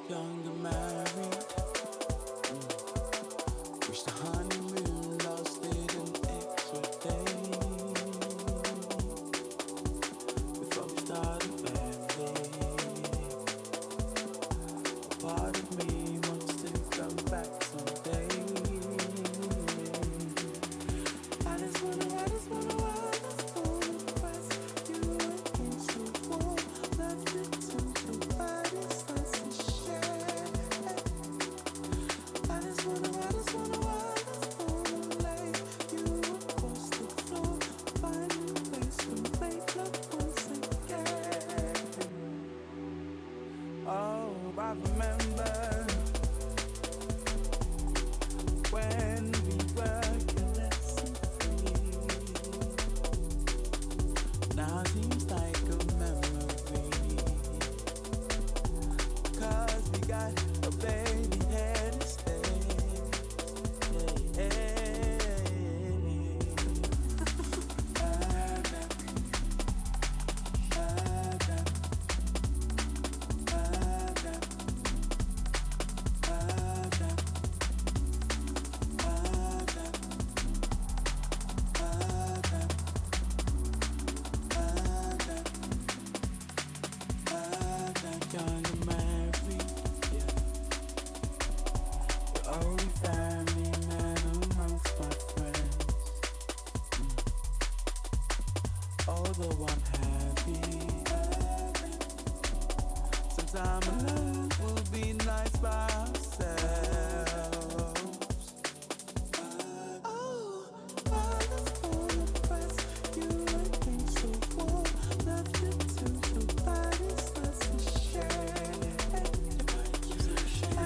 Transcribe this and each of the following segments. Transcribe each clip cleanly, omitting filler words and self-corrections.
young and married. Wish the honeymoon lasted an extra day. Before we start a family, a part of me wants to come back someday. I just wanna press you against the wall. Left it to your body starts to share. I just wanna lay you across the floor. Find a place to make love once again. Oh, I remember when we were caressing free. Now it seems like a memory, 'cause we got a baby here to stay. Young and married, yeah. The only family man amongst my friends. Although I'm happy, sometime alone will be nice by ourselves. Oh, I just wanna press you against the wall. Left it to your body starts to shake. I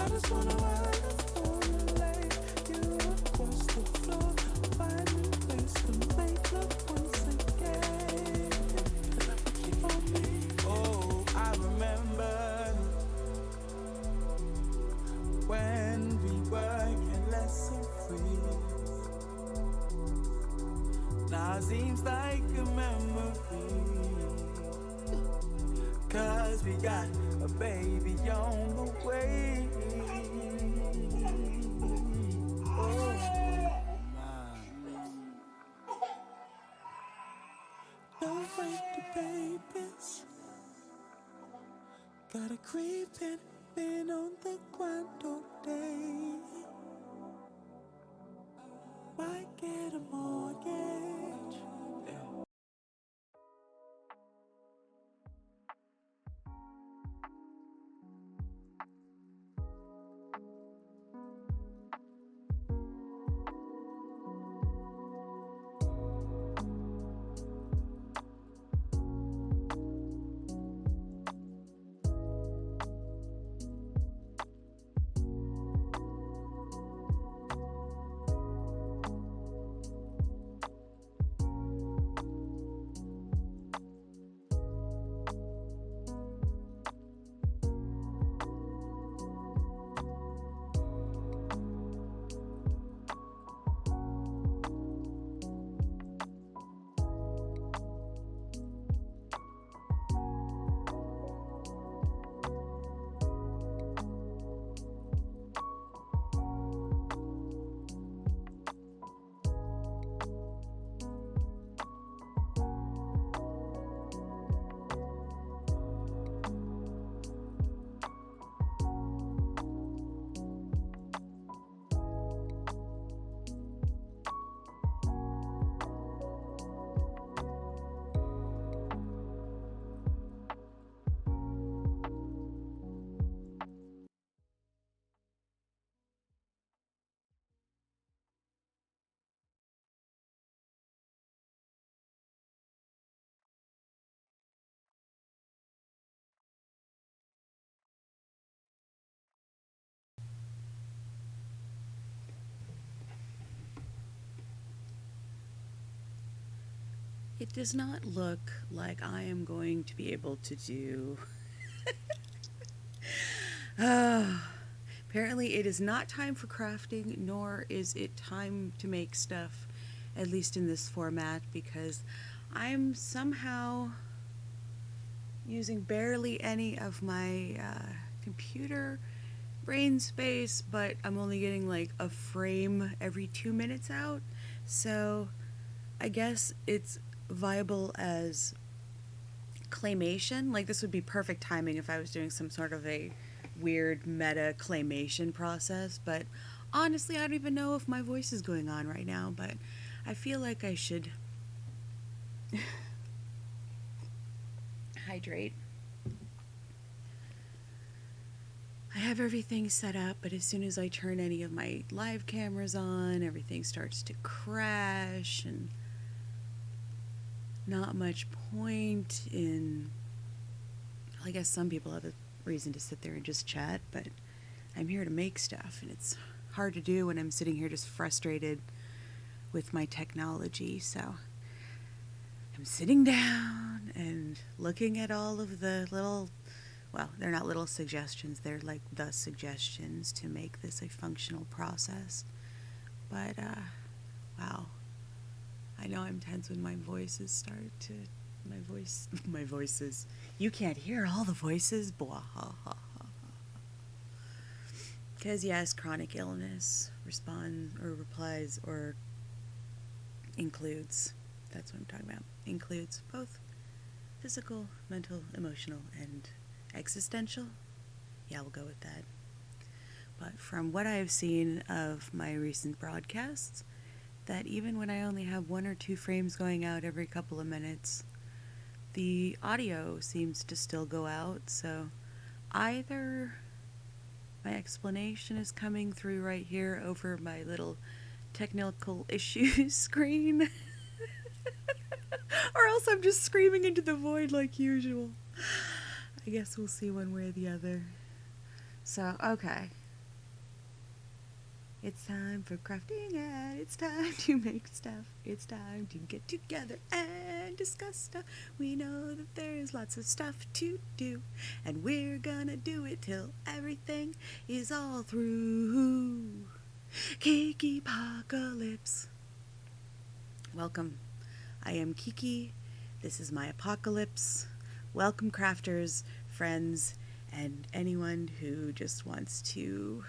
just wanna lay you across the floor. Find a place to make love once again. Oh, I remember when we were careless and free. Now it seems like a memory, 'cause we got a baby on the way. Oh, don't wait the babies. Gotta creep in, been on the grind all day. Why get a mortgage? Yeah. It does not look like I am going to be able to do. Apparently, it is not time for crafting, nor is it time to make stuff, at least in this format, because I'm somehow using barely any of my computer brain space, but I'm only getting like a frame every 2 minutes out. So I guess it's viable as claymation. Like, this would be perfect timing if I was doing some sort of a weird meta claymation process. But honestly, I don't even know if my voice is going on right now, but I feel like I should hydrate. I have everything set up, but as soon as I turn any of my live cameras on, everything starts to crash, and not much point in... I guess some people have a reason to sit there and just chat, but I'm here to make stuff, and it's hard to do when I'm sitting here just frustrated with my technology. So I'm sitting down and looking at all of the little... well, they're not little suggestions, they're like the suggestions to make this a functional process. But, wow. I know I'm tense when my voices start to... my voices. You can't hear all the voices. Blah, ha, ha, ha. Because, yes, chronic illness replies or includes, that's what I'm talking about, includes both physical, mental, emotional, and existential. Yeah, we'll go with that. But from what I have seen of my recent broadcasts, that even when I only have 1 or 2 frames going out every couple of minutes, the audio seems to still go out. So either my explanation is coming through right here over my little technical issues screen, or else I'm just screaming into the void like usual. I guess we'll see one way or the other. So, okay. It's time for crafting, and it's time to make stuff. It's time to get together and discuss stuff. We know that there's lots of stuff to do, and we're gonna do it till everything is all through. Kikipocalypse. Welcome. I am Kiki. This is my apocalypse. Welcome, crafters, friends, and anyone who just wants to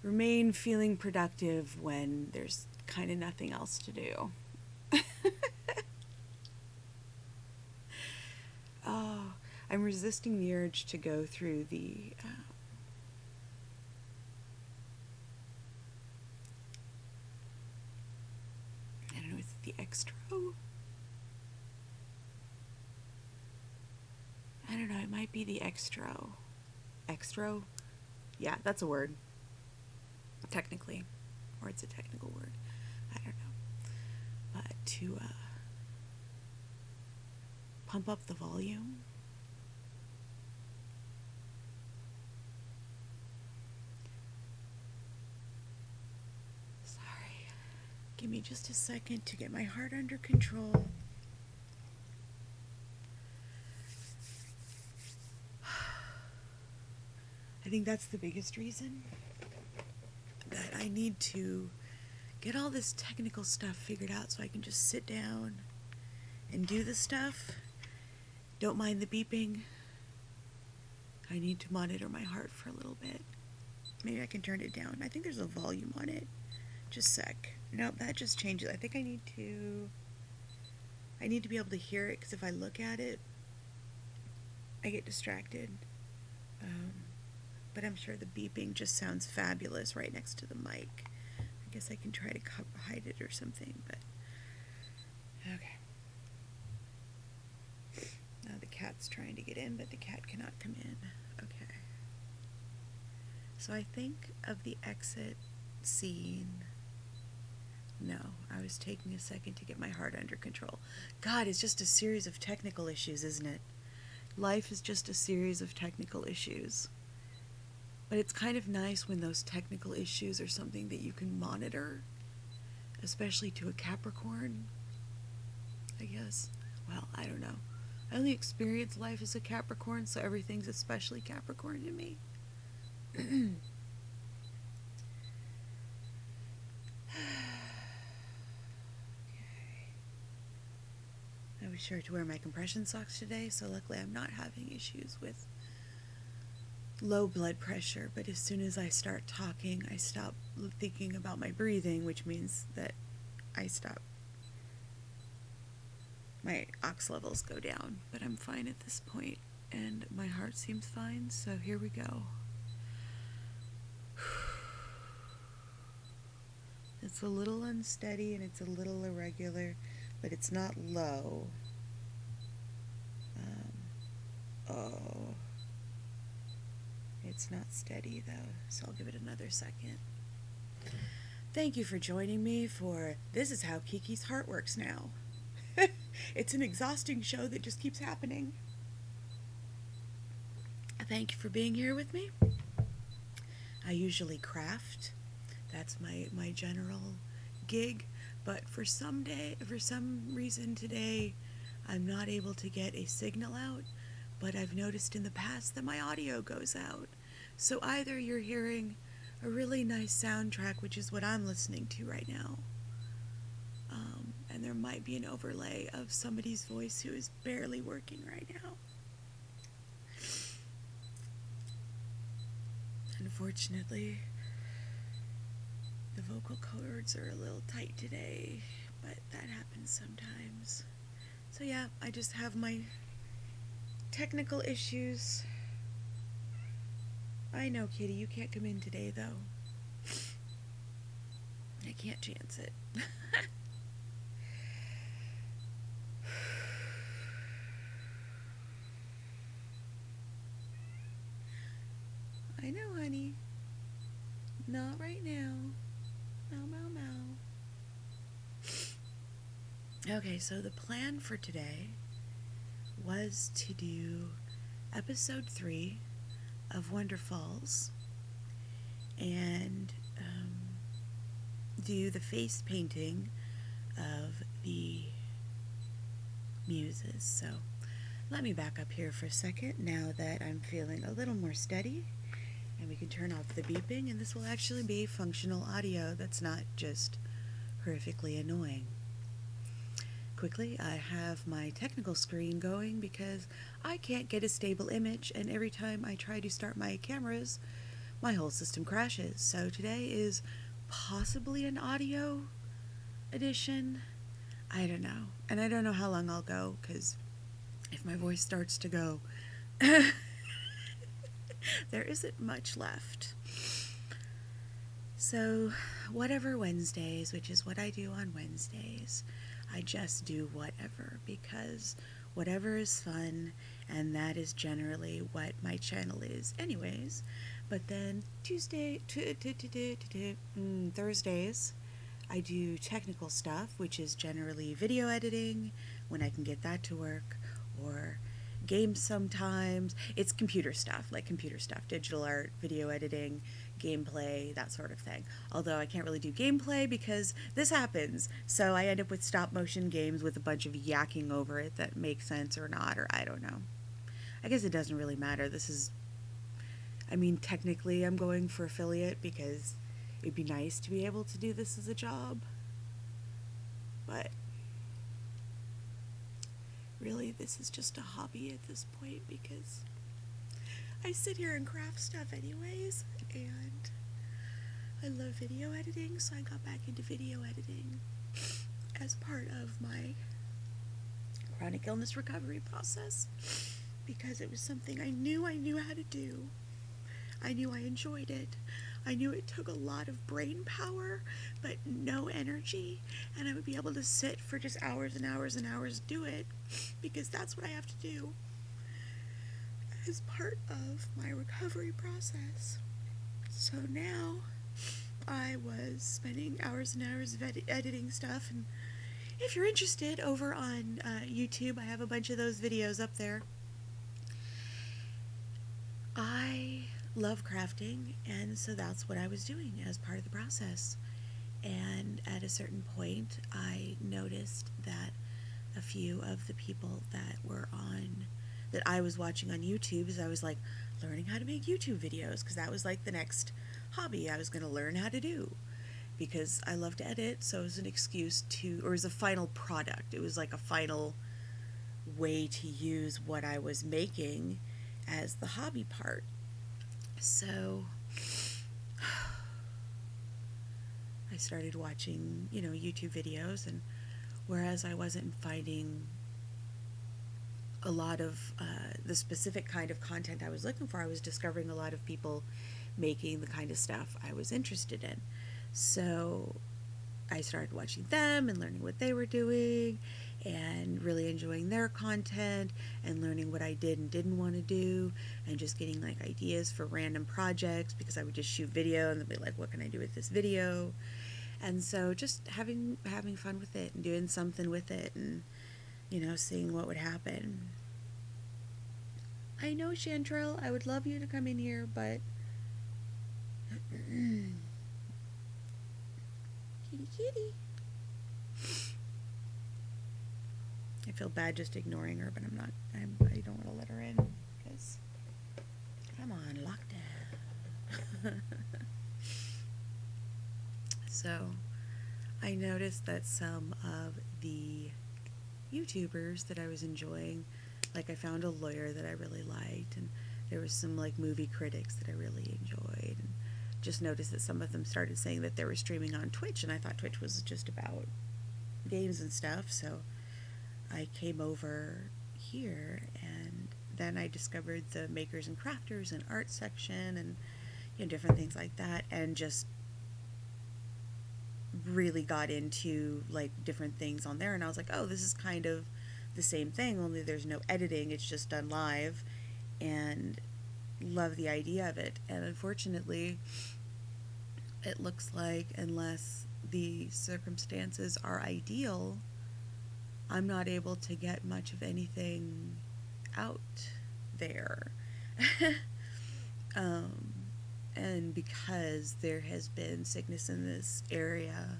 remain feeling productive when there's kind of nothing else to do. Oh, I'm resisting the urge to go through the I don't know, is it the extra? I don't know, it might be the extra. Extra? Yeah, that's a word. Technically. Or it's a technical word. I don't know. But to pump up the volume. Sorry. Give me just a second to get my heart under control. I think that's the biggest reason that I need to get all this technical stuff figured out so I can just sit down and do the stuff. Don't mind the beeping. I need to monitor my heart for a little bit. Maybe I can turn it down. I think there's a volume on it. Just a sec. Nope, that just changes. I think I need to be able to hear it, because if I look at it, I get distracted. But I'm sure the beeping just sounds fabulous right next to the mic. I guess I can try to hide it or something, but okay. Now the cat's trying to get in, but the cat cannot come in. Okay. So I think of the exit scene. No, I was taking a second to get my heart under control. God, it's just a series of technical issues, isn't it? Life is just a series of technical issues. But it's kind of nice when those technical issues are something that you can monitor, especially to a Capricorn, I guess. Well, I don't know. I only experience life as a Capricorn, so everything's especially Capricorn to me. Okay. I was sure to wear my compression socks today, so luckily I'm not having issues with low blood pressure. But as soon as I start talking, I stop thinking about my breathing, which means that I stop. My ox levels go down, but I'm fine at this point, and my heart seems fine, so here we go. It's a little unsteady and it's a little irregular, but it's not low. Oh, it's not steady though, so I'll give it another second. Thank you for joining me for This Is How Kiki's Heart Works Now. It's an exhausting show that just keeps happening. Thank you for being here with me. I usually craft. That's my general gig, but for some reason today, I'm not able to get a signal out, but I've noticed in the past that my audio goes out. So either you're hearing a really nice soundtrack, which is what I'm listening to right now, and there might be an overlay of somebody's voice who is barely working right now. Unfortunately, the vocal cords are a little tight today, but that happens sometimes. So yeah, I just have my technical issues. I know, Kitty, you can't come in today, though. I can't chance it. I know, honey. Not right now. Meow, meow, meow. Okay, so the plan for today was to do episode 3 of Wonder Falls and do the face painting of the muses. So let me back up here for a second now that I'm feeling a little more steady, and we can turn off the beeping, and this will actually be functional audio that's not just horrifically annoying. Quickly, I have my technical screen going because I can't get a stable image, and every time I try to start my cameras, my whole system crashes. So today is possibly an audio edition. I don't know. And I don't know how long I'll go, because if my voice starts to go, there isn't much left. So, whatever Wednesdays, which is what I do on Wednesdays, I just do whatever, because whatever is fun, and that is generally what my channel is anyways. But then Thursdays, I do technical stuff, which is generally video editing, when I can get that to work, or games sometimes. It's computer stuff, digital art, video editing, gameplay, that sort of thing. Although I can't really do gameplay because this happens, so I end up with stop motion games with a bunch of yakking over it that makes sense or not, or I don't know. I guess it doesn't really matter. Technically I'm going for affiliate because it'd be nice to be able to do this as a job, but really this is just a hobby at this point because I sit here and craft stuff anyways, and I love video editing, so I got back into video editing as part of my chronic illness recovery process because it was something I knew how to do. I knew I enjoyed it. I knew it took a lot of brain power, but no energy, and I would be able to sit for just hours and hours and hours and do it because that's what I have to do as part of my recovery process. So now I was spending hours and hours of editing stuff, and if you're interested, over on YouTube, I have a bunch of those videos up there. I love crafting, and so that's what I was doing as part of the process. And at a certain point, I noticed that a few of the people that I was watching on YouTube, as I was like learning how to make YouTube videos, because that was like the next hobby I was going to learn how to do, because I love to edit. So it was an excuse to, or it was a final product. It was like a final way to use what I was making as the hobby part. So I started watching, YouTube videos, and whereas I wasn't finding a lot of the specific kind of content I was looking for, I was discovering a lot of people making the kind of stuff I was interested in. So I started watching them and learning what they were doing and really enjoying their content and learning what I did and didn't want to do, and just getting like ideas for random projects, because I would just shoot video and they'd be like, what can I do with this video? And so just having fun with it and doing something with it, and seeing what would happen. I know, Chantrell, I would love you to come in here, but kitty. I feel bad just ignoring her, but I'm not. I don't want to let her in because, come on, lockdown. So, I noticed that some of the YouTubers that I was enjoying, like I found a lawyer that I really liked, and there was some like movie critics that I really enjoyed, and just noticed that some of them started saying that they were streaming on Twitch, and I thought Twitch was just about games and stuff, so I came over here, and then I discovered the makers and crafters and art section, and different things like that, and just really got into like different things on there, and I was like, oh, this is kind of the same thing, only there's no editing, it's just done live, and love the idea of it. And unfortunately, it looks like unless the circumstances are ideal, I'm not able to get much of anything out there. And because there has been sickness in this area,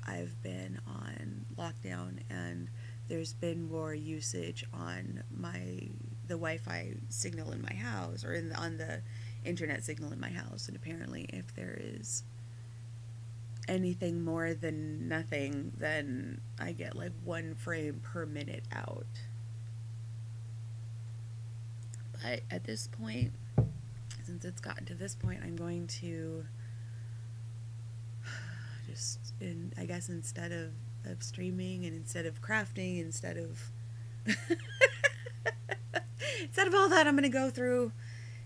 I've been on lockdown, and there's been more usage on the Wi-Fi signal in my house, or on the internet signal in my house. And apparently, if there is anything more than nothing, then I get like 1 frame per minute out. But at this point, since it's gotten to this point, I'm going to just, I guess, instead of streaming, and instead of crafting, instead of all that, I'm going to go through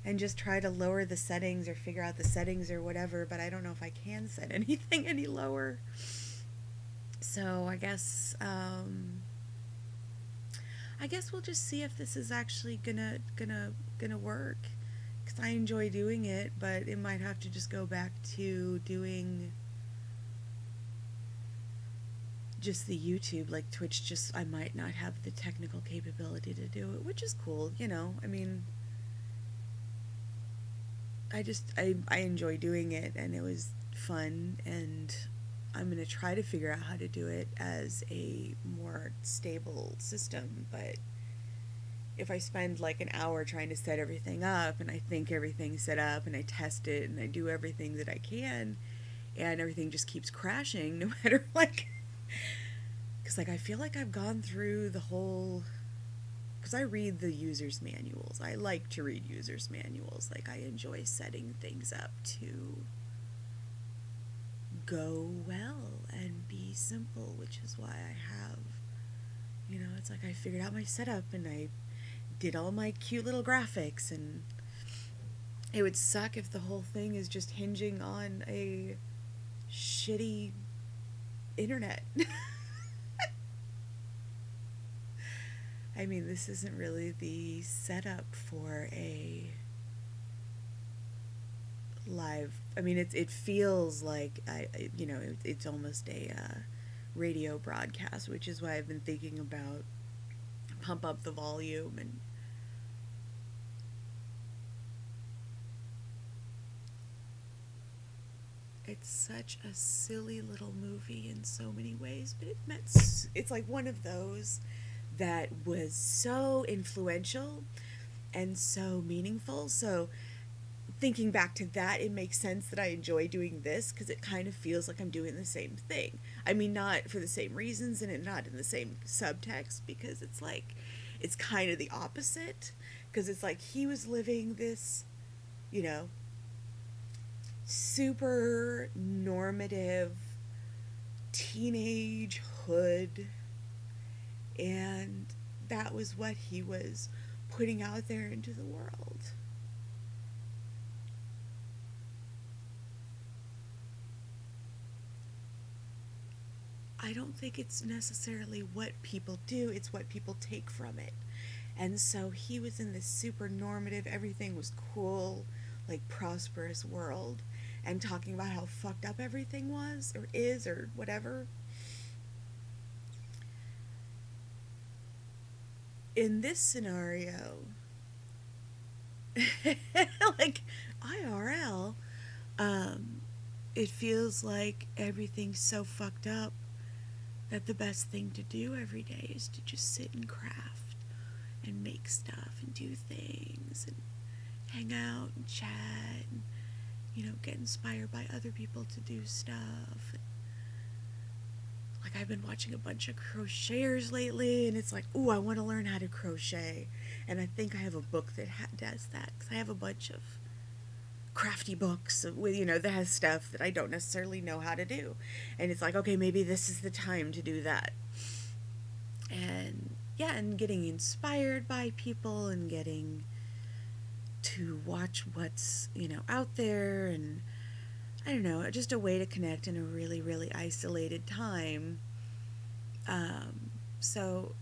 and just try to lower the settings or figure out the settings or whatever, but I don't know if I can set anything any lower. So I guess we'll just see if this is actually gonna work, because I enjoy doing it, but it might have to just go back to doing just the YouTube. Like Twitch, just I might not have the technical capability to do it, which is cool, I mean, I enjoy doing it, and it was fun, and I'm going to try to figure out how to do it as a more stable system. But if I spend like an hour trying to set everything up, and I think everything's set up, and I test it, and I do everything that I can, and everything just keeps crashing, no matter like, because like I feel like I've gone through the whole, because I read the user's manuals. I like to read user's manuals. Like, I enjoy setting things up to go well and be simple, which is why I have, it's like I figured out my setup, and I did all my cute little graphics, and it would suck if the whole thing is just hinging on a shitty internet. I mean, this isn't really the setup for a live. I mean, it feels like it's almost a radio broadcast, which is why I've been thinking about pump up the volume. And it's such a silly little movie in so many ways, but it's like one of those that was so influential and so meaningful. So thinking back to that, it makes sense that I enjoy doing this, because it kind of feels like I'm doing the same thing. I mean, not for the same reasons and not in the same subtext, because it's like, it's kind of the opposite. Because it's like he was living this, you know, super normative teenage hood, and that was what he was putting out there into the world. I don't think it's necessarily what people do, it's what people take from it. And so he was in this super normative, everything was cool, like prosperous world, and talking about how fucked up everything was, or is, or whatever. In this scenario, like IRL, um, it feels like everything's so fucked up that the best thing to do every day is to just sit and craft and make stuff and do things and hang out and chat and, get inspired by other people to do stuff. Like, I've been watching a bunch of crocheters lately, and it's like, ooh, I want to learn how to crochet. And I think I have a book that does that, because I have a bunch of crafty books with, that has stuff that I don't necessarily know how to do. And it's like, okay, maybe this is the time to do that. And yeah, and getting inspired by people and getting to watch what's, out there, and I don't know, just a way to connect in a really, really isolated time. So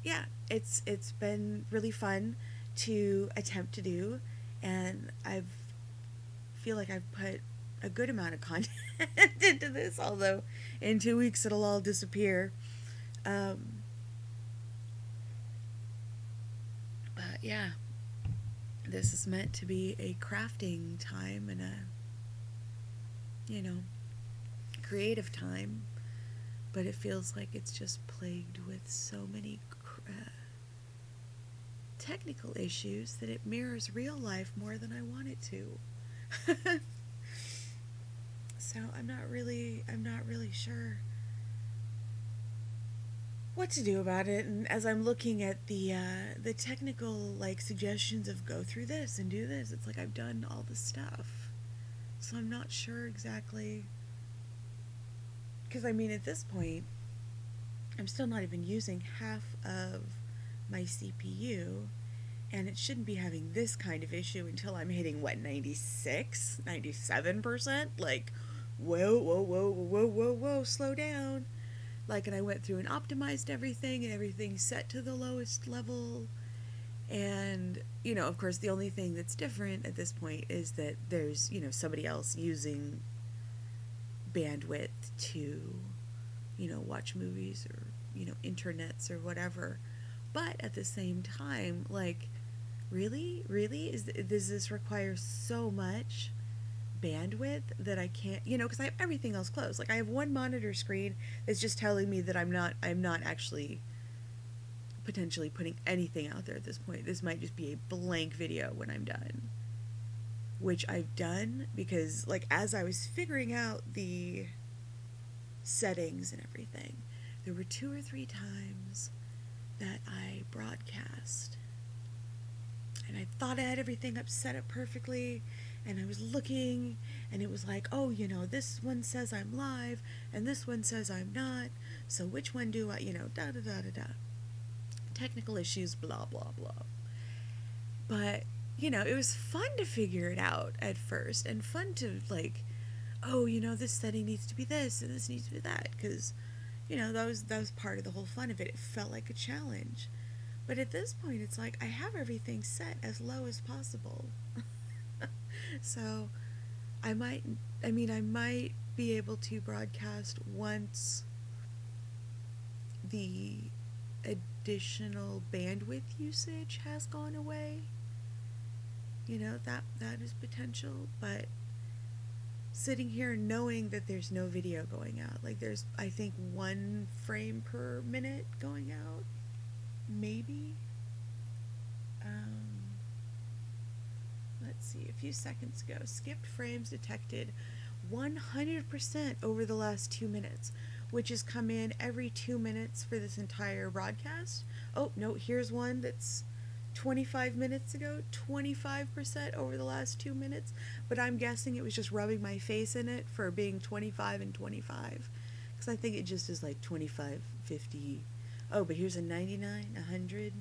yeah, it's been really fun to attempt to do, and I feel like I've put a good amount of content into this, although in 2 weeks it'll all disappear. But yeah, this is meant to be a crafting time and a, creative time, but it feels like it's just plagued with so many technical issues that it mirrors real life more than I want it to. So I'm not really sure what to do about it. And as I'm looking at the technical suggestions of go through this and do this, it's like I've done all the stuff, so I'm not sure exactly. Because I mean, at this point, I'm still not even using half of my CPU, and it shouldn't be having this kind of issue until I'm hitting, what, 96, 97%? Like, whoa, slow down. Like, and I went through and optimized everything, and everything's set to the lowest level. And, of course, the only thing that's different at this point is that there's, somebody else using bandwidth to, watch movies or, internets or whatever. But at the same time, like, really? Does this require so much bandwidth that I can't, because I have everything else closed. Like, I have one monitor screen that's just telling me that I'm not actually potentially putting anything out there at this point. This might just be a blank video when I'm done, which I've done because, like, as I was figuring out the settings and everything, there were 2 or 3 times that I broadcast, and I thought I had everything set up perfectly, and I was looking, and it was like, oh, this one says I'm live, and this one says I'm not, so which one do I, da-da-da-da-da. Technical issues, blah, blah, blah. But, it was fun to figure it out at first, and fun to, like, oh, this setting needs to be this, and this needs to be that, because, that was part of the whole fun of it. It felt like a challenge. But at this point, it's like, I have everything set as low as possible. So, I might be able to broadcast once the additional bandwidth usage has gone away. That is potential, but sitting here knowing that there's no video going out, like, there's, I think, 1 frame per minute going out, maybe. Let's see, a few seconds ago, skipped frames detected 100% over the last 2 minutes, which has come in every 2 minutes for this entire broadcast. Oh, no, here's one that's 25 minutes ago, 25% over the last 2 minutes, but I'm guessing it was just rubbing my face in it for being 25 and 25, because I think it just is like 25, 50. Oh, but here's a 99, 100.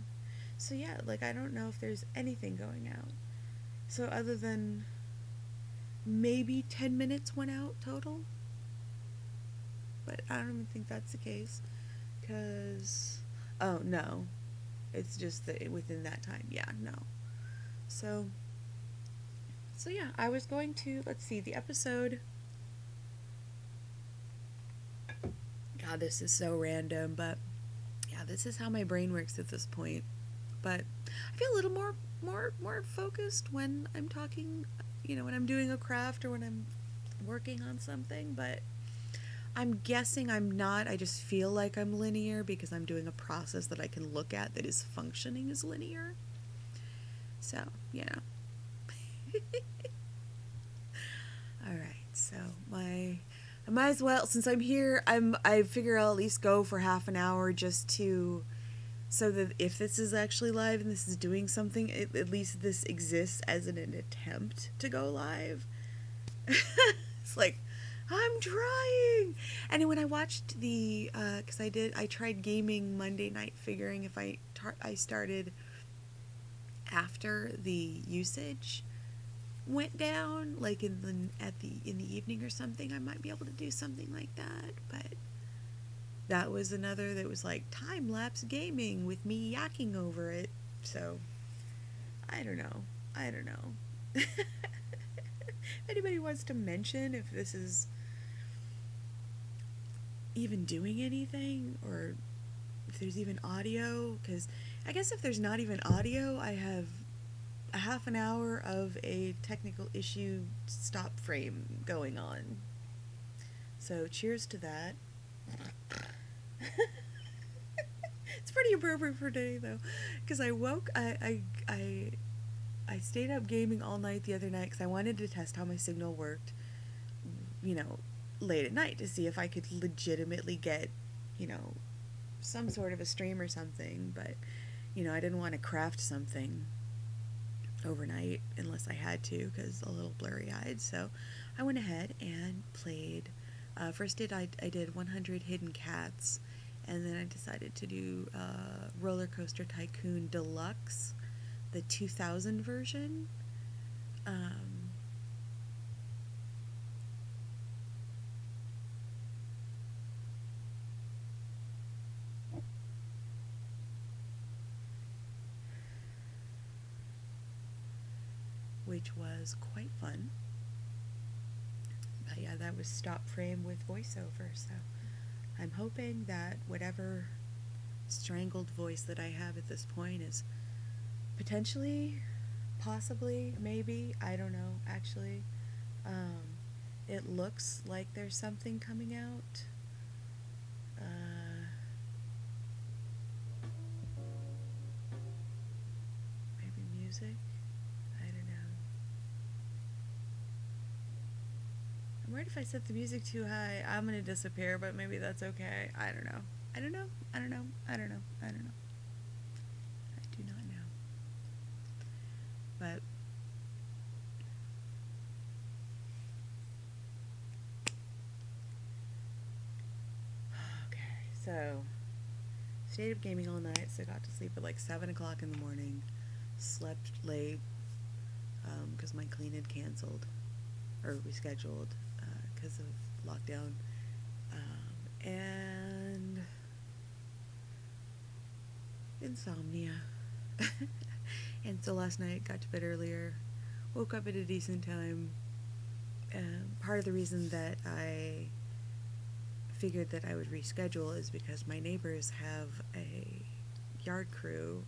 So yeah, like I don't know if there's anything going out. So other than maybe 10 minutes went out total, but I don't even think that's the case, because, oh no, it's just that within that time, yeah, no. So yeah, I was going to, let's see, the episode, God, this is so random, but yeah, this is how my brain works at this point. But I feel a little more focused when I'm talking, when I'm doing a craft or when I'm working on something, but I'm guessing I'm not. I just feel like I'm linear because I'm doing a process that I can look at that is functioning as linear. So, All right. So, I might as well, since I'm here, I figure I'll at least go for half an hour just to, so that if this is actually live and this is doing something, at least this exists as an attempt to go live. It's like, I'm trying. And when I watched because I tried gaming Monday night, figuring if I started after the usage went down, like in the evening or something, I might be able to do something like that. But that was another that was like time lapse gaming with me yakking over it. So I don't know. If anybody wants to mention if this is even doing anything, or if there's even audio, because I guess if there's not even audio, I have a half an hour of a technical issue stop frame going on. So cheers to that. It's pretty appropriate for today though, because I stayed up gaming all night the other night because I wanted to test how my signal worked, late at night, to see if I could legitimately get, some sort of a stream or something. But, I didn't want to craft something overnight unless I had to, because a little blurry-eyed. So I went ahead and played. First I did 100 Hidden Cats, and then I decided to do Roller Coaster Tycoon Deluxe, the 2000 version. Which was quite fun. But yeah, that was stop frame with voiceover, so I'm hoping that whatever strangled voice that I have at this point is potentially, possibly, maybe, I don't know, actually. It looks like there's something coming out. Maybe music? I don't know. I'm worried if I set the music too high, I'm gonna disappear, but maybe that's okay. I don't know. I do not know. But okay, so stayed up gaming all night, so I got to sleep at like 7 o'clock in the morning. Slept late because my clean had canceled or rescheduled because of lockdown. And insomnia. And so last night got to bed earlier, woke up at a decent time. Part of the reason that I figured that I would reschedule is because my neighbors have a yard crew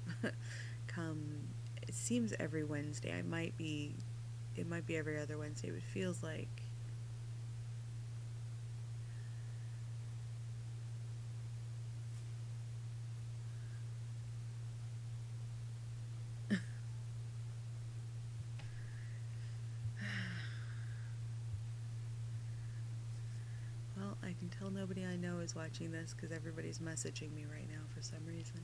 come, it seems every Wednesday. It might be every other Wednesday, but it feels like well, I can tell nobody I know is watching this because everybody's messaging me right now for some reason.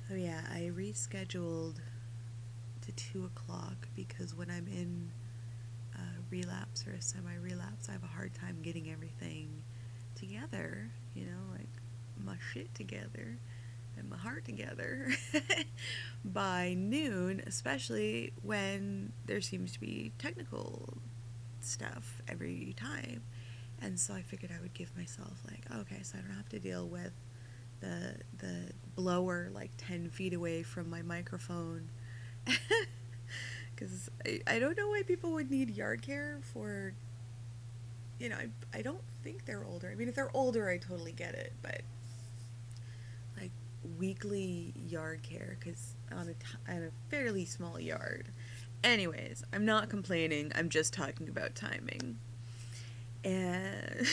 So yeah, I rescheduled to 2 o'clock because when I'm in relapse or a semi-relapse, I have a hard time getting everything together, like my shit together and my heart together by noon, especially when there seems to be technical stuff every time. And so I figured I would give myself like, okay, so I don't have to deal with the blower like 10 feet away from my microphone. Because I don't know why people would need yard care for, I don't think they're older. I mean, if they're older, I totally get it, but like weekly yard care, because on a fairly small yard. Anyways, I'm not complaining, I'm just talking about timing. And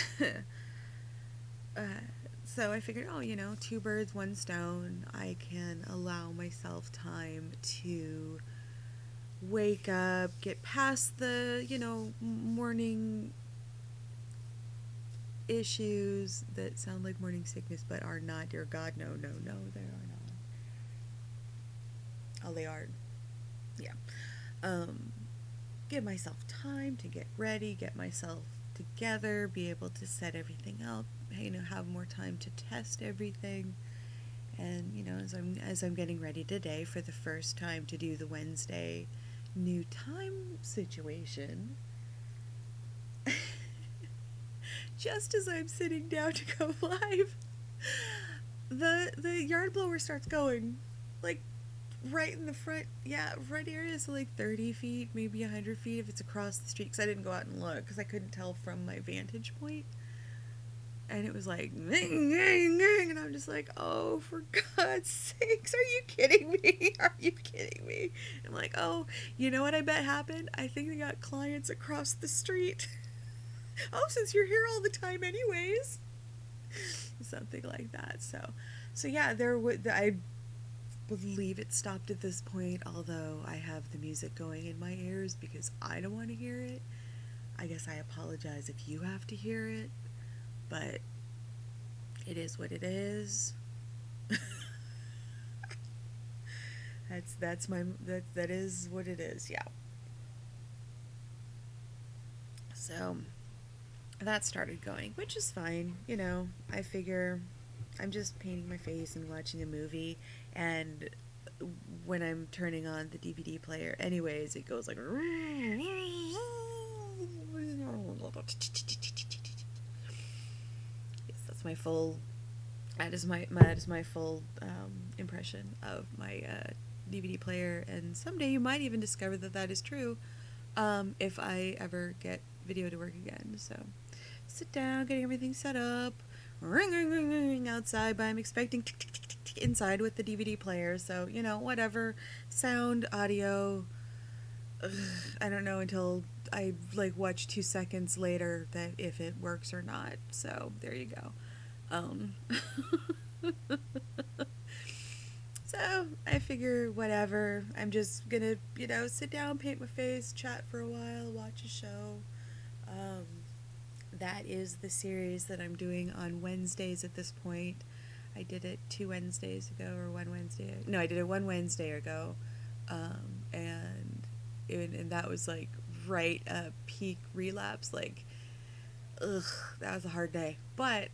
uh, so I figured, two birds, one stone. I can allow myself time to wake up, get past the, morning issues that sound like morning sickness but are not. Dear God, no, no, no, they are not. Oh, they are. Yeah. Give myself time to get ready, get myself together, be able to set everything up, have more time to test everything. And, as I'm getting ready today for the first time to do the Wednesday new time situation, just as I'm sitting down to go live, the yard blower starts going, like, right in the front, front area, so like 30 feet, maybe 100 feet if it's across the street, because I didn't go out and look, because I couldn't tell from my vantage point. And it was like, and I'm just like, oh, for God's sakes, are you kidding me? Are you kidding me? I'm like, oh, you know what I bet happened? I think they got clients across the street. Oh, since you're here all the time anyways. Something like that. So yeah, I believe it stopped at this point, although I have the music going in my ears because I don't want to hear it. I guess I apologize if you have to hear it, but it is what it is. That is what it is, yeah. So that started going, which is fine, I figure I'm just painting my face and watching a movie, and when I'm turning on the DVD player anyways, it goes like yes, that's my full that is my full impression of my DVD player, and someday you might even discover that is true if I ever get video to work again. So sit down, getting everything set up, ring, ring, ring, ring outside, but I'm expecting inside with the DVD player. So, whatever, sound, audio, I don't know until I watch 2 seconds later that if it works or not. So there you go. So I figure whatever. I'm just gonna, sit down, paint my face, chat for a while, watch a show. That is the series that I'm doing on Wednesdays at this point. I did it 2 Wednesdays ago, or 1 Wednesday. No, I did it 1 Wednesday ago, and that was like right peak relapse. Like, ugh, that was a hard day. But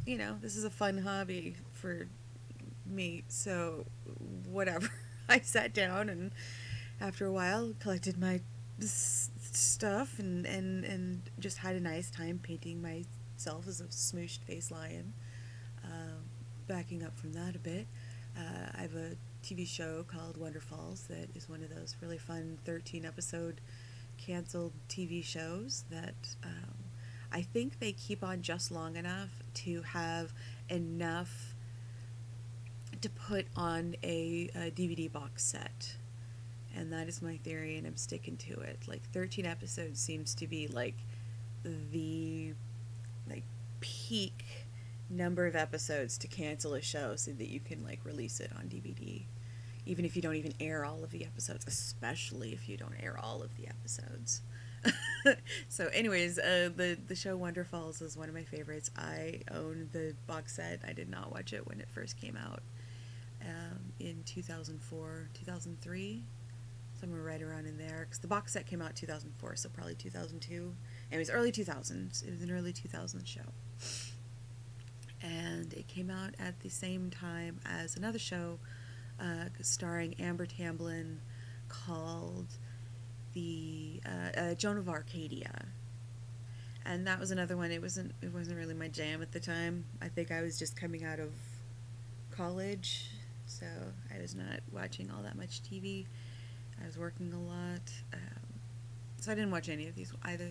this is a fun hobby for me, so whatever. I sat down and after a while collected my stuff and just had a nice time painting myself as a smooshed face lion. Backing up from that a bit, I have a TV show called Wonder Falls that is one of those really fun 13 episode canceled TV shows that I think they keep on just long enough to have enough to put on a DVD box set. And that is my theory, and I'm sticking to it. Like 13 episodes seems to be like the like peak number of episodes to cancel a show so that you can like release it on DVD. Even if you don't even air all of the episodes, especially if you don't air all of the episodes. So anyways, the show Wonder Falls is one of my favorites. I own the box set. I did not watch it when it first came out in 2004, 2003, somewhere right around in there, because the box set came out 2004, so probably 2002. Anyways, early 2000s. It was an early 2000s show. And it came out at the same time as another show starring Amber Tamblyn called the Joan of Arcadia. And that was another one. It wasn't really my jam at the time. I think I was just coming out of college, so I was not watching all that much TV. I was working a lot, so I didn't watch either of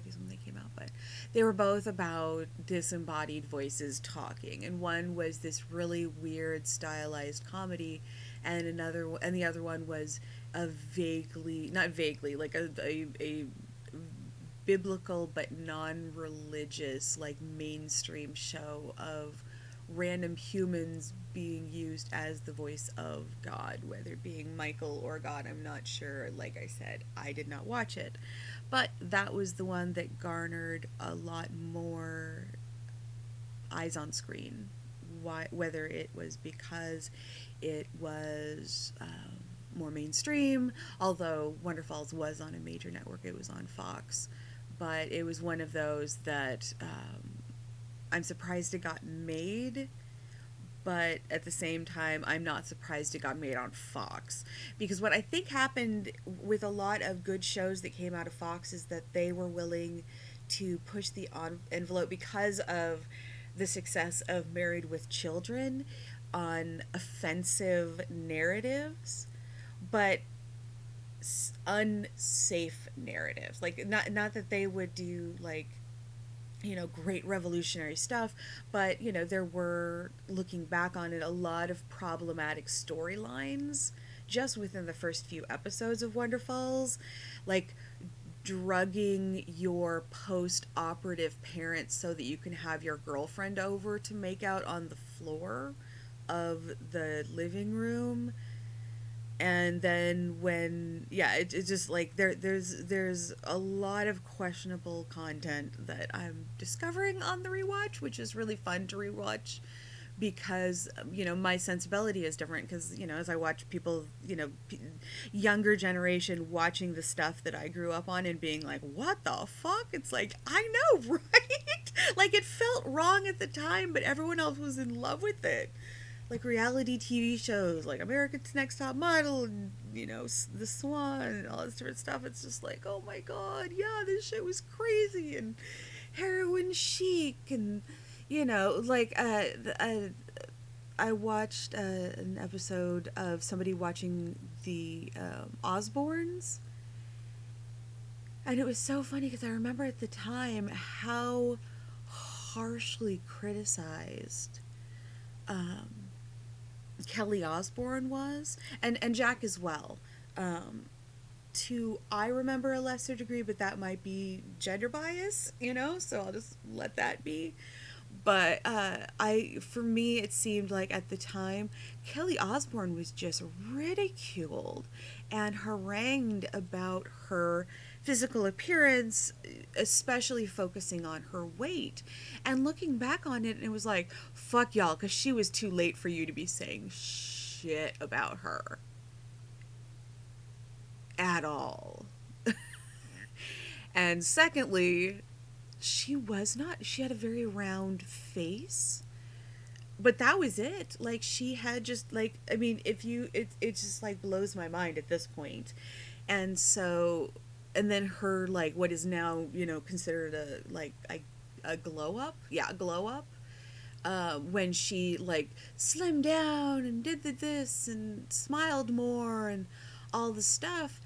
these when they came out. But they were both about disembodied voices talking, and one was this really weird stylized comedy, and the other one was a not vaguely, like a biblical but non-religious, like mainstream show of random humans being used as the voice of God, whether being Michael or God, I'm not sure. Like I said, I did not watch it, but that was the one that garnered a lot more eyes on screen. Whether it was because it was more mainstream, although Wonder Falls was on a major network, it was on Fox, but it was one of those that I'm surprised it got made, but at the same time, I'm not surprised it got made on Fox. Because what I think happened with a lot of good shows that came out of Fox is that they were willing to push the envelope because of the success of Married with Children on offensive narratives, but unsafe narratives. Like, not that they would do, like, great revolutionary stuff, but, there were, looking back on it, a lot of problematic storylines just within the first few episodes of Wonder Falls, like drugging your post-operative parents so that you can have your girlfriend over to make out on the floor of the living room. And then it's just like there's a lot of questionable content that I'm discovering on the rewatch, which is really fun to rewatch because my sensibility is different, because as I watch people, younger generation watching the stuff that I grew up on and being like, what the fuck, it's like, I know, right? Like, it felt wrong at the time, but everyone else was in love with it. Like reality TV shows like America's Next Top Model and, The Swan and all this different stuff. It's just like, oh my god, yeah, this shit was crazy. And Heroin Chic and, I watched an episode of somebody watching the Osbournes. And it was so funny because I remember at the time how harshly criticized Kelly Osbourne was, and Jack as well. I remember a lesser degree, but that might be gender bias, so I'll just let that be. But for me, it seemed like at the time, Kelly Osbourne was just ridiculed and harangued about her physical appearance, especially focusing on her weight. And looking back on it, it was like, fuck y'all, because she was too late for you to be saying shit about her. At all. And secondly, she had a very round face, but that was it. Like, she had just, like, I mean, it just, like, blows my mind at this point. And so, and then her, like, what is now, considered a glow up. Yeah, a glow up. when she like slimmed down and did this and smiled more and all the stuff.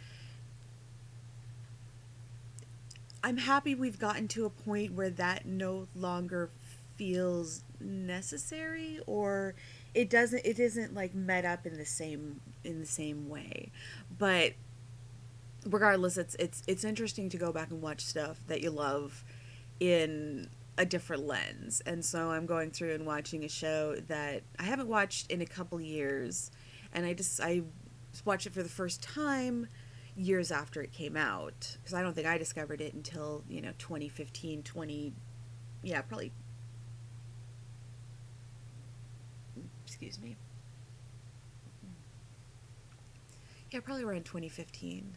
I'm happy we've gotten to a point where that no longer feels necessary, or it isn't like met up in the same way. But regardless, it's interesting to go back and watch stuff that you love in a different lens. And so I'm going through and watching a show that I haven't watched in a couple years, and I watched it for the first time years after it came out, because I don't think I discovered it until 2015, 20, yeah, probably, excuse me, yeah, probably around 2015.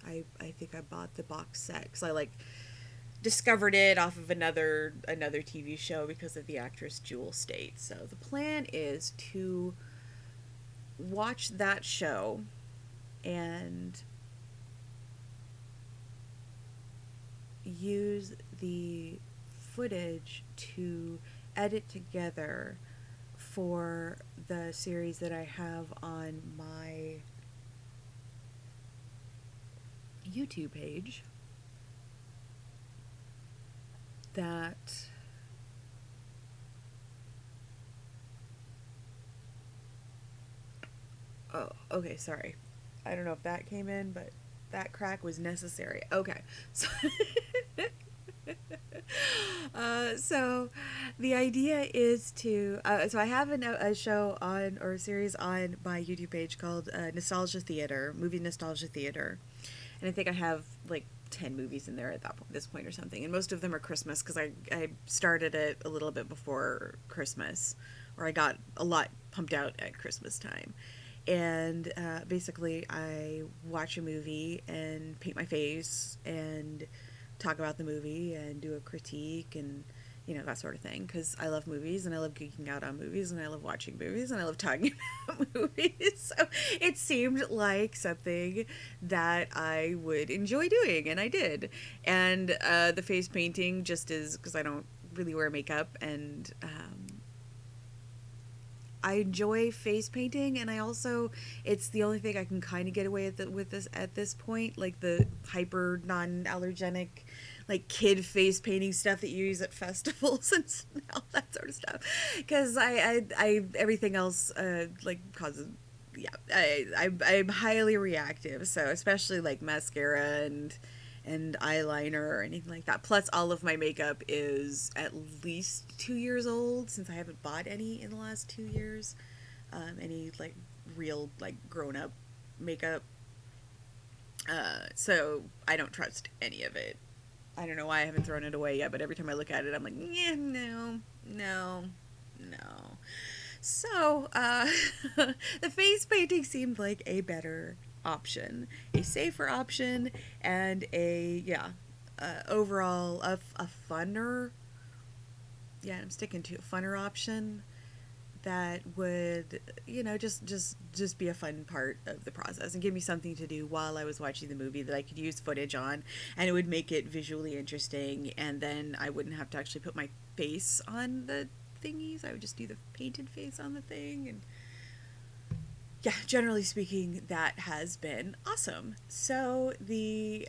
I think I bought the box set because I like discovered it off of another TV show because of the actress Jewel State. So the plan is to watch that show and use the footage to edit together for the series that I have on my YouTube page that oh, okay, sorry. I don't know if that came in, but that crack was necessary. Okay. So so the idea is to so I have a show on or a series on my YouTube page called Nostalgia Theater, Movie Nostalgia Theater, and I think I have like 10 movies in there at this point or something, and most of them are Christmas because I started it a little bit before Christmas, or I got a lot pumped out at Christmas time. And basically I watch a movie and paint my face and talk about the movie and do a critique and that sort of thing, because I love movies and I love geeking out on movies and I love watching movies and I love talking about movies. So it seemed like something that I would enjoy doing, and I did. And the face painting just is because I don't really wear makeup, and I enjoy face painting, and I also it's the only thing I can kind of get away with this at this point, like the hyper non-allergenic like kid face painting stuff that you use at festivals and all that sort of stuff, because I everything else like causes, yeah, I'm highly reactive, so especially like mascara and eyeliner or anything like that. Plus, all of my makeup is at least 2 years old since I haven't bought any in the last 2 years. Any like real like grown up makeup. So I don't trust any of it. I don't know why I haven't thrown it away yet, but every time I look at it, I'm like, yeah, no, no, no. So, the face painting seemed like a better option, a safer option, and overall a funner, yeah, I'm sticking to a funner option that would just be a fun part of the process and give me something to do while I was watching the movie that I could use footage on, and it would make it visually interesting, and then I wouldn't have to actually put my face on the thingies. I would just do the painted face on the thing. And yeah, generally speaking, that has been awesome. So the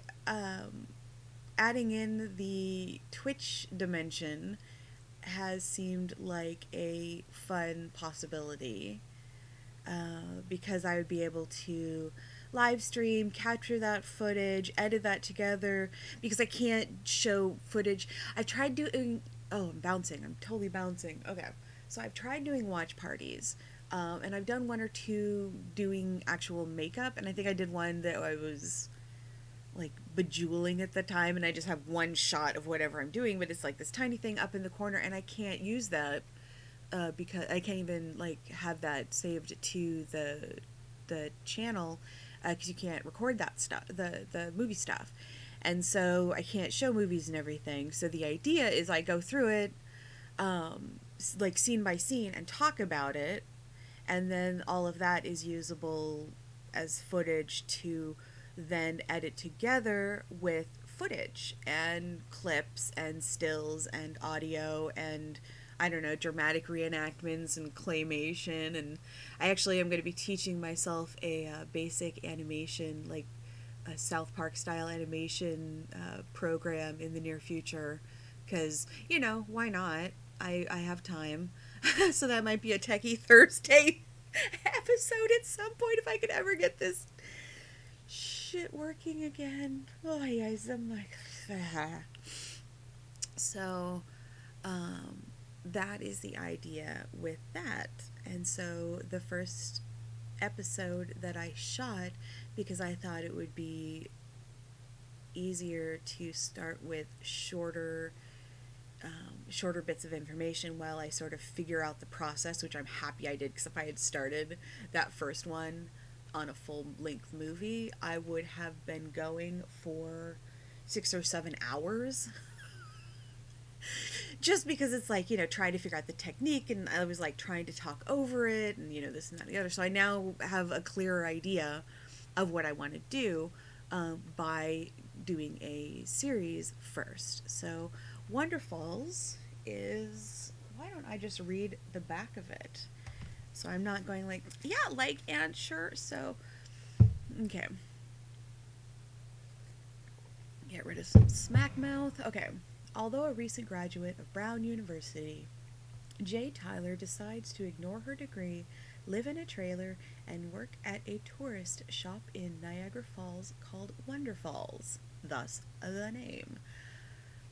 adding in the Twitch dimension has seemed like a fun possibility, because I would be able to live stream, capture that footage, edit that together, because I can't show footage. I've tried doing, oh, I'm bouncing. I'm totally bouncing. Okay. So I've tried doing watch parties, and I've done one or two doing actual makeup, and I think I did one that I was like bejeweling at the time, and I just have one shot of whatever I'm doing, but it's like this tiny thing up in the corner, and I can't use that because I can't even like have that saved to the channel, because you can't record that stuff, the movie stuff, and so I can't show movies and everything. So the idea is I go through it, like scene by scene, and talk about it, and then all of that is usable as footage to then edit together with footage and clips and stills and audio, and I don't know, dramatic reenactments and claymation. And I actually am going to be teaching myself a basic animation, like a South Park style animation program in the near future. Because, you know, why not? I have time. So that might be a Techie Thursday episode at some point if I could ever get this shit working again. Oh, yes, I'm like, so, that is the idea with that. And so the first episode that I shot, because I thought it would be easier to start with shorter bits of information while I sort of figure out the process, which I'm happy I did, because if I had started that first one on a full-length movie, I would have been going for 6 or 7 hours. Just because it's like, you know, trying to figure out the technique, and I was like trying to talk over it, and, you know, this and that and the other. So I now have a clearer idea of what I want to do by doing a series first. So Wonderfalls is, why don't I just read the back of it? So I'm not going like, yeah, like, and sure. So, okay. Get rid of some smack mouth. Okay. Although a recent graduate of Brown University, Jay Tyler decides to ignore her degree, live in a trailer, and work at a tourist shop in Niagara Falls called Wonderfalls, thus the name.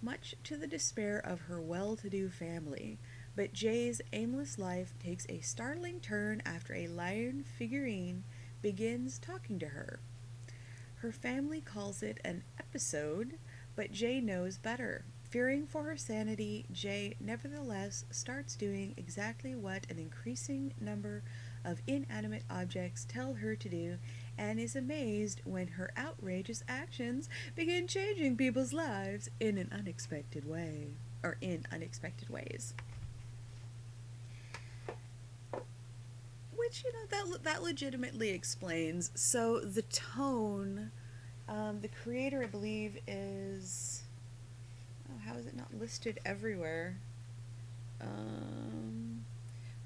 Much to the despair of her well-to-do family, but Jay's aimless life takes a startling turn after a lion figurine begins talking to her. Her family calls it an episode, but Jay knows better. Fearing for her sanity, Jay nevertheless starts doing exactly what an increasing number of inanimate objects tell her to do, and is amazed when her outrageous actions begin changing people's lives in an unexpected way, or in unexpected ways. Which, you know, that legitimately explains. So the tone, the creator, I believe, is, oh, how is it not listed everywhere? Well,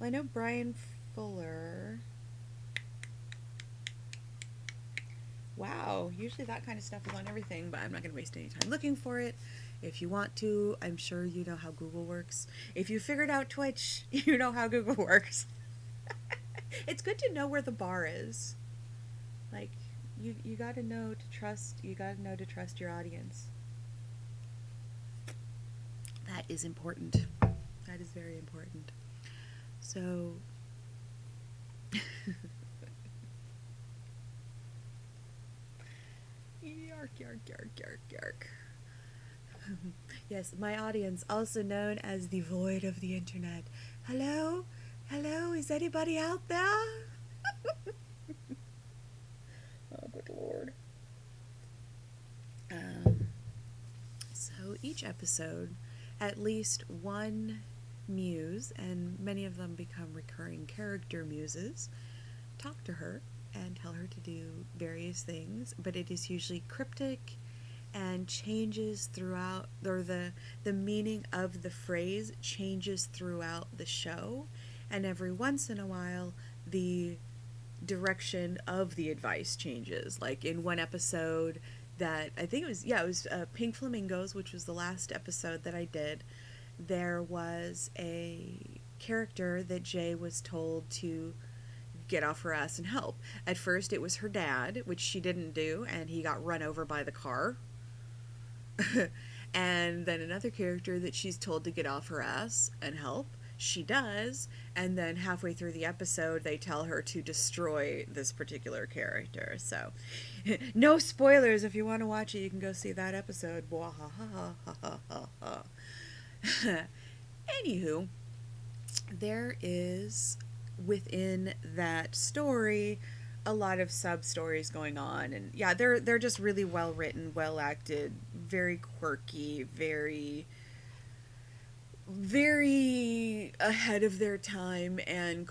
I know Brian Fuller. Wow, usually that kind of stuff is on everything, but I'm not going to waste any time looking for it. If you want to, I'm sure you know how Google works. If you figured out Twitch, you know how Google works. It's good to know where the bar is. Like, you got to know to trust, your audience. That is important. That is very important. So yark, yark, yark, yark, yark. Yes, my audience, also known as the void of the internet. Hello? Hello? Is anybody out there? Oh, good lord. So each episode, at least one muse, and many of them become recurring character muses, talk to her and tell her to do various things, but it is usually cryptic and changes throughout, or the meaning of the phrase changes throughout the show, and every once in a while the direction of the advice changes. Like in one episode that I think it was Pink Flamingos, which was the last episode that I did, there was a character that Jay was told to get off her ass and help. At first it was her dad, which she didn't do, and he got run over by the car. And then another character that she's told to get off her ass and help, she does, and then halfway through the episode they tell her to destroy this particular character. So no spoilers. If you want to watch it, you can go see that episode. Anywho, there is within that story a lot of sub stories going on, and yeah, they're just really well written, well acted, very quirky, very very ahead of their time, and